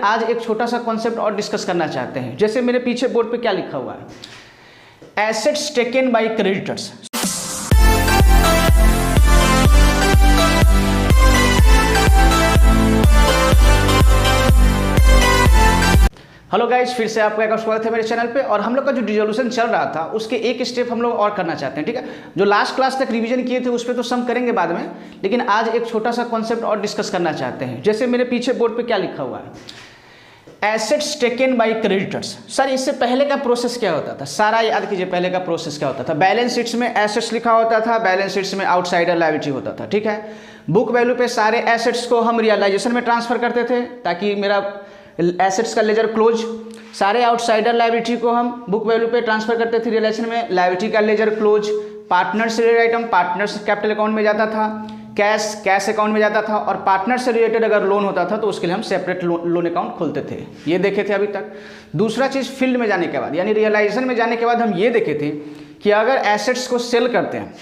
आज एक छोटा सा कॉन्सेप्ट और डिस्कस करना चाहते हैं। जैसे मेरे पीछे बोर्ड पे क्या लिखा हुआ है, assets taken by creditors. Hello guys, फिर से आपका एक स्वागत है मेरे चैनल पे। और हम लोग का जो रिजोल्यूशन चल रहा था उसके एक स्टेप हम लोग और करना चाहते हैं, ठीक है। जो लास्ट क्लास तक रिवीजन किए थे उस पर तो सम करेंगे बाद में, लेकिन आज एक छोटा सा कॉन्सेप्ट और डिस्कस करना चाहते हैं। जैसे मेरे पीछे बोर्ड पे क्या लिखा हुआ है, assets taken by creditors. Sir इससे पहले का प्रोसेस क्या होता था, सारा याद कीजिए। पहले का प्रोसेस क्या होता था, बैलेंस शीट्स में एसेट्स लिखा होता था, बैलेंस शीट्स में आउटसाइडर लायबिलिटी होता था, ठीक है। बुक वैल्यू पे सारे एसेट्स को हम रियलाइजेशन में ट्रांसफर करते थे ताकि मेरा एसेट्स का लेजर क्लोज। सारे आउटसाइडर लायबिलिटी को हम बुक वैल्यू पे ट्रांसफर करते थे रियलाइजेशन में, लायबिलिटी का लेजर क्लोज। पार्टनर से related item partners capital account में जाता था, कैश अकाउंट में जाता था, और पार्टनर से रिलेटेड अगर लोन होता था तो उसके लिए हम सेपरेट लोन अकाउंट खोलते थे। ये देखे थे अभी तक। दूसरा चीज़, फील्ड में जाने के बाद यानी रियलाइजेशन में जाने के बाद हम ये देखे थे कि अगर एसेट्स को सेल करते हैं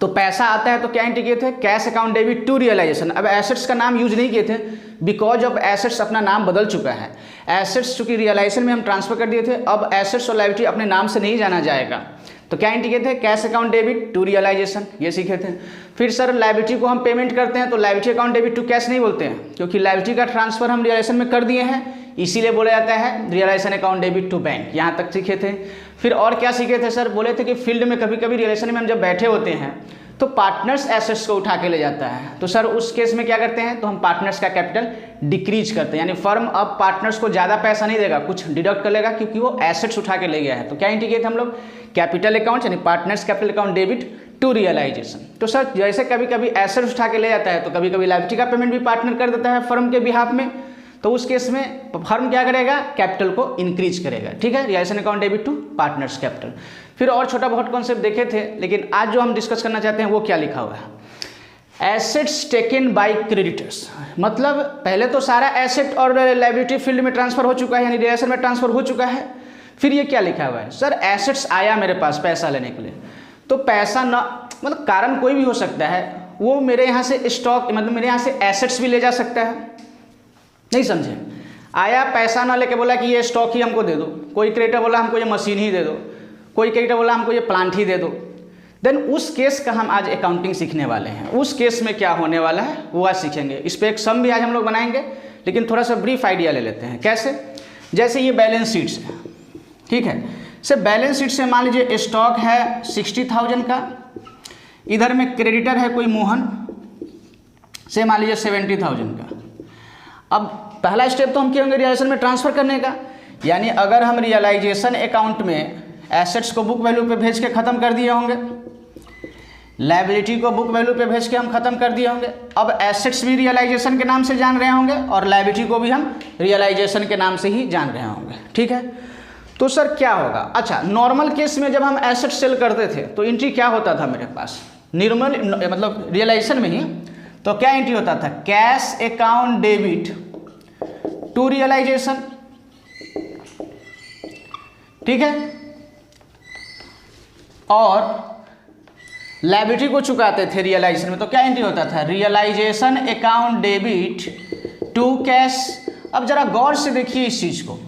तो पैसा आता है तो क्या एंट्री किए थे, cash account debit to realisation. अब एसेट्स का नाम यूज नहीं किए थे बिकॉज ऑफ एसेट्स अपना नाम बदल चुका है। एसेट्स चूंकि रियलाइजेशन में हम ट्रांसफर कर दिए थे, अब एसेट्स और लायबिलिटी अपने नाम से नहीं जाना जाएगा। तो क्या एंट्री किए थे, cash account debit to realisation, ये सीखे थे। फिर सर लायबिलिटी को हम पेमेंट करते हैं तो liability account debit to cash नहीं बोलते हैं, क्योंकि लायबिलिटी का ट्रांसफर हम रियलाइजेशन में कर दिए हैं, इसीलिए बोला जाता है realisation account debit to bank. यहाँ तक सीखे थे। फिर और क्या सीखे थे सर, बोले थे कि फील्ड में कभी कभी रियलाइजेशन में हम जब बैठे होते हैं तो पार्टनर्स एसेट्स को उठा के ले जाता है, तो सर उस केस में क्या करते हैं, तो हम पार्टनर्स का कैपिटल डिक्रीज करते हैं। यानी फर्म अब पार्टनर्स को ज़्यादा पैसा नहीं देगा, कुछ डिडक्ट कर लेगा क्योंकि वो एसेट्स उठा के ले गया है। तो क्या इंडिकेट हम लोग, कैपिटल अकाउंट यानी partners capital account debit to realisation. तो सर जैसे कभी कभी एसेट्स उठा के ले जाता है तो कभी कभी लायबिलिटी का पेमेंट भी पार्टनर कर देता है फर्म के बिहाफ में, तो उस केस में फर्म क्या करेगा, कैपिटल को इंक्रीज करेगा, ठीक है। Realisation account debit to partners capital. फिर और छोटा बहुत कॉन्सेप्ट देखे थे, लेकिन आज जो हम डिस्कस करना चाहते हैं वो क्या लिखा हुआ है, एसेट्स टेकन बाय क्रेडिटर्स। मतलब पहले तो सारा एसेट और लायबिलिटी फील्ड में ट्रांसफर हो चुका है, यानी रियलाइजेशन में ट्रांसफर हो चुका है। फिर ये क्या लिखा हुआ है, सर एसेट्स आया मेरे पास पैसा लेने के लिए, तो पैसा ना मतलब कारण कोई भी हो सकता है, वो मेरे यहाँ से स्टॉक मतलब मेरे यहाँ से एसेट्स भी ले जा सकता है, नहीं समझे। आया पैसा ना लेके बोला कि ये स्टॉक ही हमको दे दो, कोई क्रेडिटर बोला हमको ये मशीन ही दे दो, कोई क्रेडिटर बोला हमको ये प्लांट ही दे दो। देन उस केस का हम आज अकाउंटिंग सीखने वाले हैं। उस केस में क्या होने वाला है वो आज सीखेंगे। इस पर एक सम भी आज हम लोग बनाएंगे, लेकिन थोड़ा सा ब्रीफ आइडिया ले लेते हैं। कैसे, जैसे ये बैलेंस शीट्स है, ठीक है। सर बैलेंस शीट से मान लीजिए स्टॉक है 60,000 का, इधर में क्रेडिटर है कोई मोहन से मान लीजिए 70,000 का। अब पहला स्टेप तो हम क्या होंगे, रियलाइजेशन में ट्रांसफर करने का। यानी अगर हम रियलाइजेशन अकाउंट में एसेट्स को बुक वैल्यू पे भेज के ख़त्म कर दिए होंगे, लायबिलिटी को बुक वैल्यू पे भेज के हम ख़त्म कर दिए होंगे, अब एसेट्स भी रियलाइजेशन के नाम से जान रहे होंगे और लायबिलिटी को भी हम रियलाइजेशन के नाम से ही जान रहे होंगे, ठीक है। तो सर क्या होगा, अच्छा नॉर्मल केस में जब हम एसेट सेल करते थे तो एंट्री क्या होता था मेरे पास, नॉर्मल मतलब रियलाइजेशन में ही, तो क्या एंट्री होता था, cash account debit to realisation, ठीक है। और लायबिलिटी को चुकाते थे रियलाइजेशन में, तो क्या एंट्री होता था, realisation account debit to cash. अब जरा गौर से देखिए इस चीज को,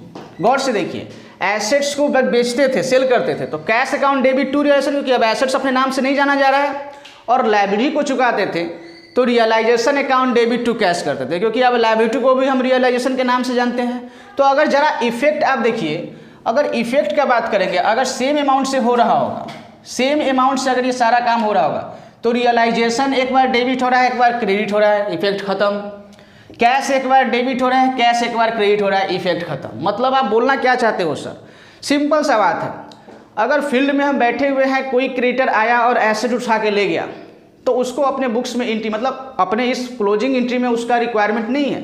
गौर से देखिए, एसेट्स को बेचते थे, सेल करते थे, तो cash account debit to realisation, क्योंकि अब एसेट्स अपने नाम से नहीं जाना जा रहा है। और लायबिलिटी को चुकाते थे तो realisation account debit to cash करते थे, क्योंकि अब लायबिलिटी को भी हम रियलाइजेशन के नाम से जानते हैं। तो अगर जरा इफेक्ट आप देखिए, अगर इफेक्ट का बात करेंगे, अगर सेम अमाउंट से हो रहा होगा, सेम अमाउंट से अगर ये सारा काम हो रहा होगा, तो रियलाइजेशन एक बार डेबिट हो रहा है, एक बार क्रेडिट हो रहा है, इफेक्ट खत्म। कैश एक बार डेबिट हो रहा है, कैश एक बार क्रेडिट हो रहा है, इफेक्ट खत्म। मतलब आप बोलना क्या चाहते हो सर, सिंपल सा बात है। अगर फील्ड में हम बैठे हुए हैं, कोई क्रेडिटर आया और एसेट उठा के ले गया, तो उसको अपने बुक्स में एंट्री मतलब अपने इस क्लोजिंग एंट्री में उसका रिक्वायरमेंट नहीं है,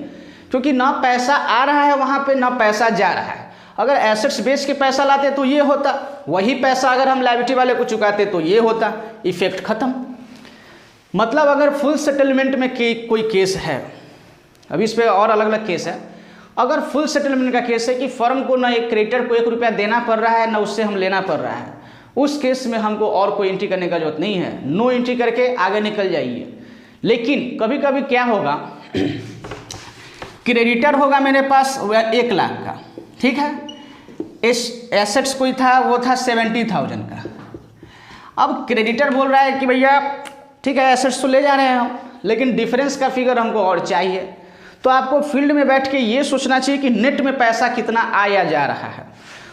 क्योंकि ना पैसा आ रहा है वहाँ पे, ना पैसा जा रहा है। अगर एसेट्स बेच के पैसा लाते तो ये होता, वही पैसा अगर हम लायबिलिटी वाले को चुकाते तो ये होता, इफेक्ट खत्म। मतलब अगर फुल सेटलमेंट में कोई केस है, अभी इस पर और अलग अलग केस है, अगर फुल सेटलमेंट का केस है कि फर्म को ना एक क्रेडिटर को 1 रुपया देना पड़ रहा है, ना उससे हम लेना पड़ रहा है, उस केस में हमको और कोई एंट्री करने का जरूरत नहीं है, नो एंट्री करके आगे निकल जाइए। लेकिन कभी कभी क्या होगा, क्रेडिटर होगा मेरे पास वह 1 लाख का, ठीक है। इस एसेट्स कोई था वो था 70,000 का। अब क्रेडिटर बोल रहा है कि भैया ठीक है एसेट्स तो ले जा रहे हैं हम, लेकिन डिफरेंस का फिगर हमको और चाहिए। तो आपको फील्ड में बैठ के ये सोचना चाहिए कि नेट में पैसा कितना आया जा रहा है।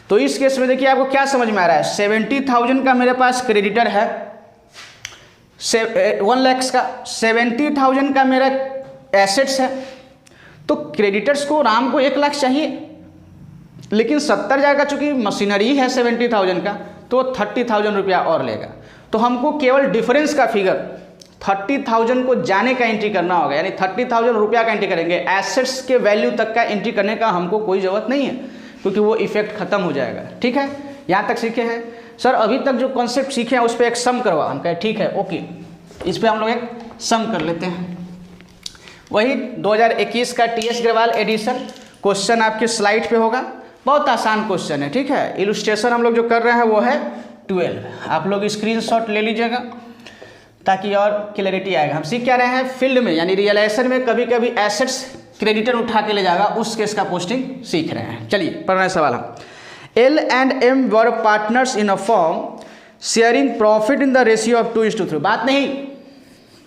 तो इस केस में देखिए आपको क्या समझ में आ रहा है, 70,000 का मेरे पास क्रेडिटर है, 1 लाख का, 70,000 का मेरा एसेट्स है। तो क्रेडिटर्स को राम को 1 लाख चाहिए, लेकिन 70,000 का चूंकि मशीनरी है 70,000 का, तो 30,000 रुपया और लेगा। तो हमको केवल डिफरेंस का फिगर 30,000 को जाने का एंट्री करना होगा, यानी 30,000 रुपया का एंट्री करेंगे। एसेट्स के वैल्यू तक का एंट्री करने का हमको कोई ज़रूरत नहीं है, क्योंकि वो इफेक्ट खत्म हो जाएगा। ठीक है, यहाँ तक सीखे हैं सर? अभी तक जो कॉन्सेप्ट सीखे हैं उस पर एक सम करवा। हम कहे ठीक है ओके, इस पर हम लोग एक सम कर लेते हैं। वही 2021 का TS अग्रवाल एडिशन, क्वेश्चन आपके स्लाइड पे होगा। बहुत आसान क्वेश्चन है, ठीक है। इलस्ट्रेशन हम लोग जो कर रहे हैं वो है 12। आप लोग स्क्रीनशॉट ले लीजिएगा ताकि और क्लैरिटी आएगा। हम सीख क्या रहे हैं, फील्ड में यानी रियलाइजेशन में कभी कभी एसेट्स क्रेडिटर उठा के ले जाएगा, उस केस का पोस्टिंग सीख रहे हैं। चलिए पढ़ रहे हैं सवाल हम। L and M were partners in a firm sharing profit in the ratio of 2:3। बात नहीं,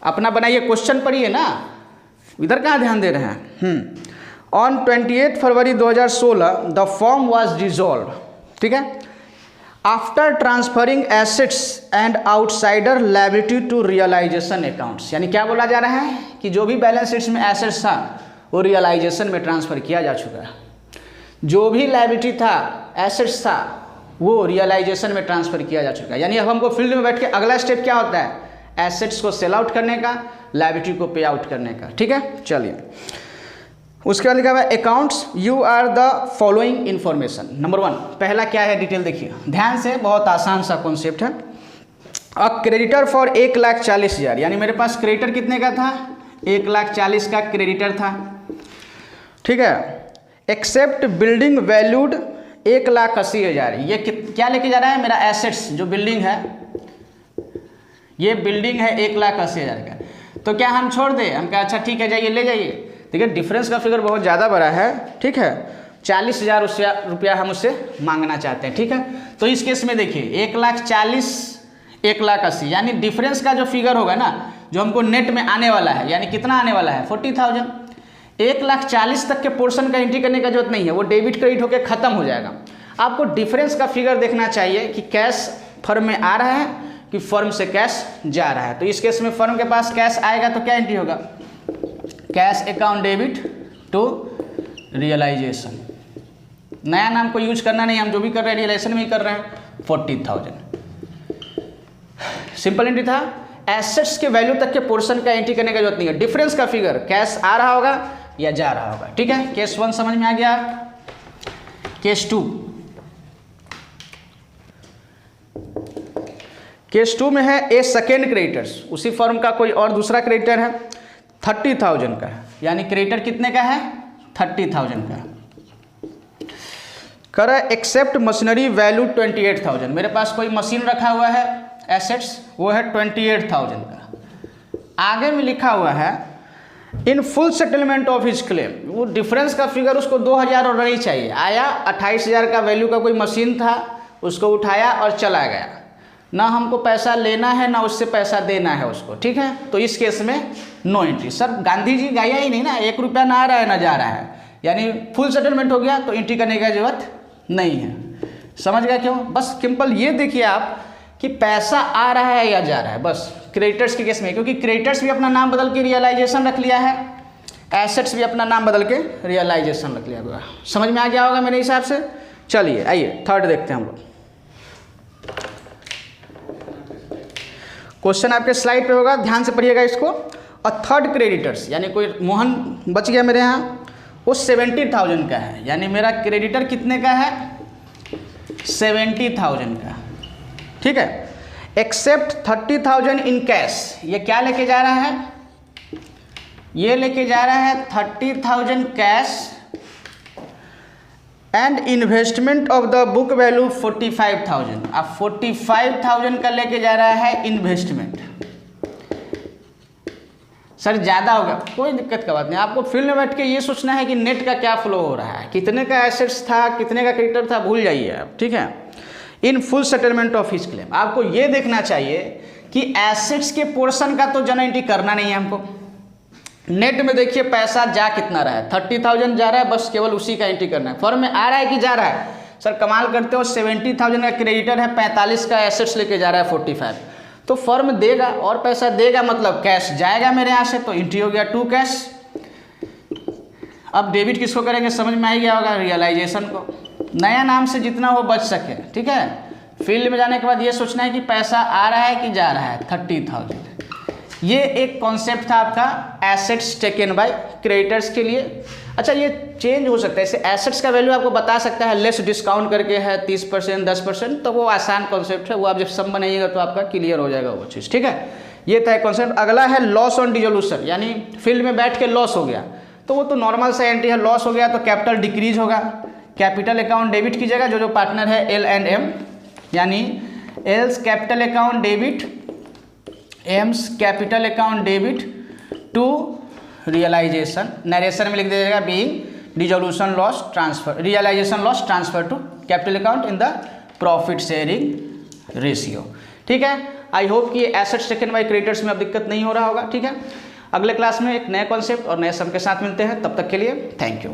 अपना बनाइए, क्वेश्चन पढ़िए ना, इधर कहाँ ध्यान दे रहे हैं। On 28 February 2016 the firm was dissolve, ठीक है, after transferring assets and outsider liability to realisation accounts. यानी क्या बोला जा रहा है कि जो भी बैलेंस शीट्स में एसेट्स था वो रियलाइजेशन में ट्रांसफर किया जा चुका है, जो भी लायबिलिटी था एसेट्स था वो रियलाइजेशन में ट्रांसफर किया जा चुका है। यानी अब हमको फील्ड में बैठ के अगला स्टेप क्या होता है, एसेट्स को सेल आउट करने का, लायबिलिटी को पे आउट करने का। ठीक है, चलिए उसके बाद लिखा हुआ है accounts you are the following information. Number 1 पहला क्या है, डिटेल देखिए ध्यान से, बहुत आसान सा कॉन्सेप्ट है। अ क्रेडिटर फॉर 1,40,000, यानी मेरे पास क्रेडिटर कितने का था, 1,40,000 का क्रेडिटर था, ठीक है। एक्सेप्ट बिल्डिंग वैल्यूड 1,80,000, ये क्या लेके जा रहा है, मेरा एसेट्स जो बिल्डिंग है, ये बिल्डिंग है 1,80,000 का। तो क्या हम छोड़ दें, हम कहा अच्छा ठीक है जाइए ले जाइए। देखिए डिफरेंस का फिगर बहुत ज़्यादा बड़ा है, ठीक है, 40,000 रुपया हम उससे मांगना चाहते हैं, ठीक है। तो इस केस में देखिए 1,40,000 1,80,000, यानी डिफरेंस का जो फिगर होगा ना, जो हमको नेट में आने वाला है, यानी कितना आने वाला है 40,000। 1,40,000 तक के पोर्शन का एंट्री करने का जरूरत नहीं है, वो डेबिट क्रेडिट होकर खत्म हो जाएगा। आपको डिफरेंस का फिगर देखना चाहिए कि कैश फर्म में आ रहा है कि फर्म से कैश जा रहा है। तो इस केस में फर्म के पास कैश आएगा तो क्या एंट्री होगा, cash account debit to realisation. नया नाम को यूज करना नहीं, हम जो भी कर रहे हैं रियलाइजेशन में ही कर रहे हैं। 40,000 सिंपल एंट्री था। एसेट्स के वैल्यू तक के पोर्शन का एंट्री करने का जरूरत नहीं है, डिफरेंस का फिगर कैश आ रहा होगा या जा रहा होगा, ठीक है। केस 1 समझ में आ गया। केस 2, केस 2 में है ए सेकेंड क्रेडिटर्स, उसी फर्म का कोई और दूसरा क्रेडिटर है 30,000 का, यानी क्रेडिटर कितने का है 30,000 का। कर एक्सेप्ट मशीनरी वैल्यू 28,000, मेरे पास कोई मशीन रखा हुआ है एसेट्स, वो है 28,000 का। आगे में लिखा हुआ है in full settlement of his claim, वो डिफरेंस का फिगर उसको 2,000 और नहीं चाहिए। आया 28,000 का वैल्यू का कोई मशीन था, उसको उठाया और चला गया, ना हमको पैसा लेना है ना उससे पैसा देना है उसको, ठीक है। तो इस केस में no entry. Sir Gandhi ji गाया ही नहीं ना, 1 रुपया ना आ रहा है ना जा रहा है, यानी फुल सेटलमेंट हो गया तो एंट्री करने की जरूरत नहीं है। समझ गया क्यों? बस सिंपल ये देखिए आप कि पैसा आ रहा है या जा रहा है, बस क्रेडिटर्स के केस में, क्योंकि क्रेडिटर्स भी अपना नाम बदल के रियलाइजेशन रख लिया है, एसेट्स भी अपना नाम बदल के रियलाइजेशन रख लिया होगा। समझ में आ गया होगा मेरे हिसाब से। चलिए आइए थर्ड देखते हैं हम लोग। क्वेश्चन आपके स्लाइड पे होगा, ध्यान से पढ़िएगा इसको। और थर्ड क्रेडिटर्स, यानी कोई मोहन बच गया मेरे यहाँ, वो 70,000 का है, यानी मेरा क्रेडिटर कितने का है 70,000 का, ठीक है। एक्सेप्ट 30,000 इन कैश, ये क्या लेके जा रहा है, ये लेके जा रहा है 30,000 cash and investment of the book value 45,000। अब 45,000 का लेके जा रहा है इन्वेस्टमेंट। सर ज़्यादा होगा, कोई दिक्कत का बात नहीं। आपको फील्ड में बैठ के ये सोचना है कि नेट का क्या फ्लो हो रहा है, कितने का एसेट्स था, कितने का क्रेडिटर था, भूल जाइए आप, ठीक है। In full settlement of his claim, आपको ये देखना चाहिए कि एसेट्स के पोर्शन का तो जनरल एंट्री करना नहीं है हमको। नेट में देखिए पैसा जा कितना रहा है, 30,000 जा रहा है, बस केवल उसी का एंट्री करना है। फर्म में आ रहा है कि जा रहा है, सर कमाल करते हो, 70,000 का क्रेडिटर है, 45 का एसेट्स लेके जा रहा है 45, तो फर्म देगा और पैसा देगा, मतलब कैश जाएगा मेरे यहाँ से, तो एंट्री हो गया टू कैश। अब डेबिट किसको करेंगे, समझ में आ गया होगा, रियलाइजेशन को। नया नाम से जितना हो बच सके, ठीक है। फील्ड में जाने के बाद ये सोचना है कि पैसा आ रहा है कि जा रहा है, 30,000। ये एक कॉन्सेप्ट था आपका एसेट्स टेकन बाय क्रेडिटर्स के लिए। अच्छा, ये चेंज हो सकता है, जैसे एसेट्स का वैल्यू आपको बता सकता है लेस डिस्काउंट करके है 30%, 10%, तो वो आसान कॉन्सेप्ट है, वो आप जब सम बनाइएगा तो आपका क्लियर हो जाएगा वो चीज़, ठीक है। ये था कॉन्सेप्ट। अगला है लॉस ऑन डिसोल्यूशन, यानी फील्ड में बैठ के लॉस हो गया, तो वो तो नॉर्मल सा एंट्री है, लॉस हो गया तो कैपिटल डिक्रीज होगा, कैपिटल अकाउंट डेबिट कीजिएगा, जो पार्टनर है L&M, यानी L's capital account debit, M's capital account debit to realisation, narration में लिख दीजिएगा being dissolution loss transfer, realisation loss transfer to capital account in the profit sharing ratio, ठीक है। I hope कि एसेट्स टेकन बाय क्रेडिटर्स में अब दिक्कत नहीं हो रहा होगा, ठीक है। अगले क्लास में एक नए कॉन्सेप्ट और नए सम के साथ मिलते हैं, तब तक के लिए थैंक यू।